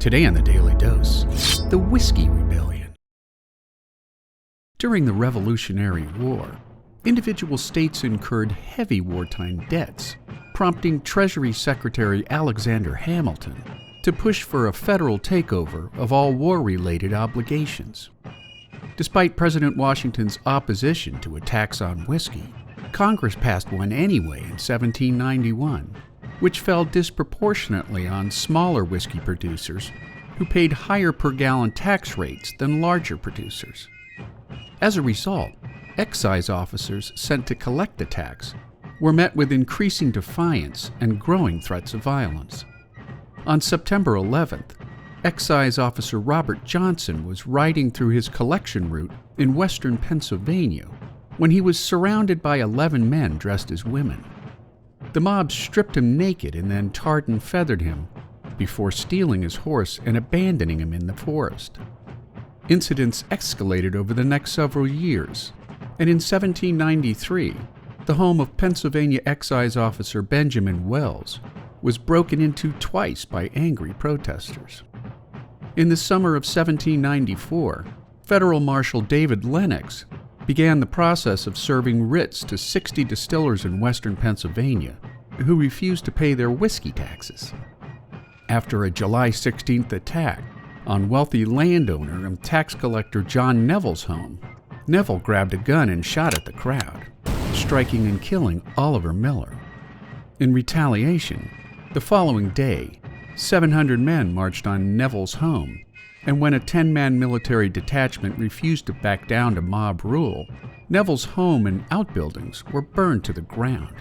Today on the Daily Dose, the Whiskey Rebellion. During the Revolutionary War, individual states incurred heavy wartime debts, prompting Treasury Secretary Alexander Hamilton to push for a federal takeover of all war-related obligations. Despite President Washington's opposition to a tax on whiskey, Congress passed one anyway in 1791, which fell disproportionately on smaller whiskey producers who paid higher per-gallon tax rates than larger producers. As a result, excise officers sent to collect the tax were met with increasing defiance and growing threats of violence. On September 11th, excise officer Robert Johnson was riding through his collection route in western Pennsylvania when he was surrounded by 11 men dressed as women. The mob stripped him naked and then tarred and feathered him before stealing his horse and abandoning him in the forest. Incidents escalated over the next several years, and in 1793, the home of Pennsylvania excise officer Benjamin Wells was broken into twice by angry protesters. In the summer of 1794, Federal Marshal David Lennox began the process of serving writs to 60 distillers in western Pennsylvania who refused to pay their whiskey taxes. After a July 16th attack on wealthy landowner and tax collector John Neville's home, Neville grabbed a gun and shot at the crowd, striking and killing Oliver Miller. In retaliation, the following day, 700 men marched on Neville's home, and when a 10-man military detachment refused to back down to mob rule, Neville's home and outbuildings were burned to the ground.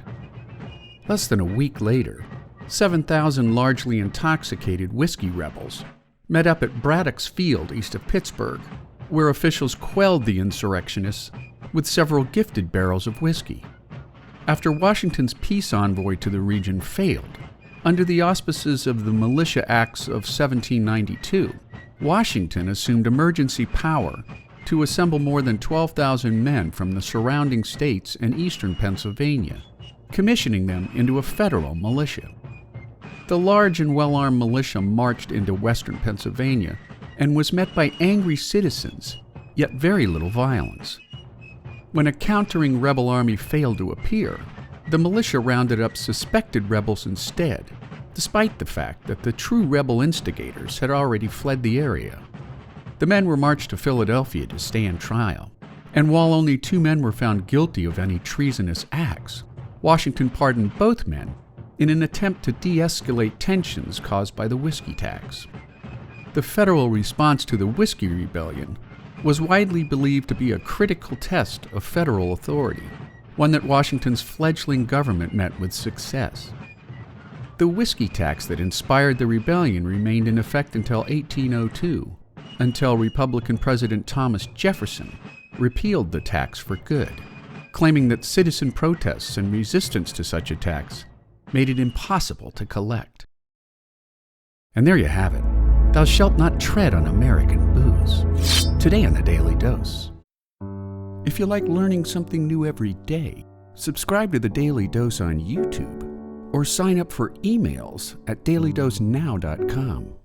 Less than a week later, 7,000 largely intoxicated whiskey rebels met up at Braddock's Field east of Pittsburgh, where officials quelled the insurrectionists with several gifted barrels of whiskey. After Washington's peace envoy to the region failed, under the auspices of the Militia Acts of 1792, Washington assumed emergency power to assemble more than 12,000 men from the surrounding states and eastern Pennsylvania, commissioning them into a federal militia. The large and well-armed militia marched into western Pennsylvania and was met by angry citizens, yet very little violence. When a countering rebel army failed to appear, the militia rounded up suspected rebels instead, despite the fact that the true rebel instigators had already fled the area. The men were marched to Philadelphia to stand trial, and while only 2 men were found guilty of any treasonous acts, Washington pardoned both men in an attempt to de-escalate tensions caused by the whiskey tax. The federal response to the Whiskey Rebellion was widely believed to be a critical test of federal authority, one that Washington's fledgling government met with success. The whiskey tax that inspired the rebellion remained in effect until 1802, until Republican President Thomas Jefferson repealed the tax for good, claiming that citizen protests and resistance to such a tax made it impossible to collect. And there you have it. Thou shalt not tread on American booze. Today on the Daily Dose. If you like learning something new every day, subscribe to the Daily Dose on YouTube or sign up for emails at dailydosenow.com.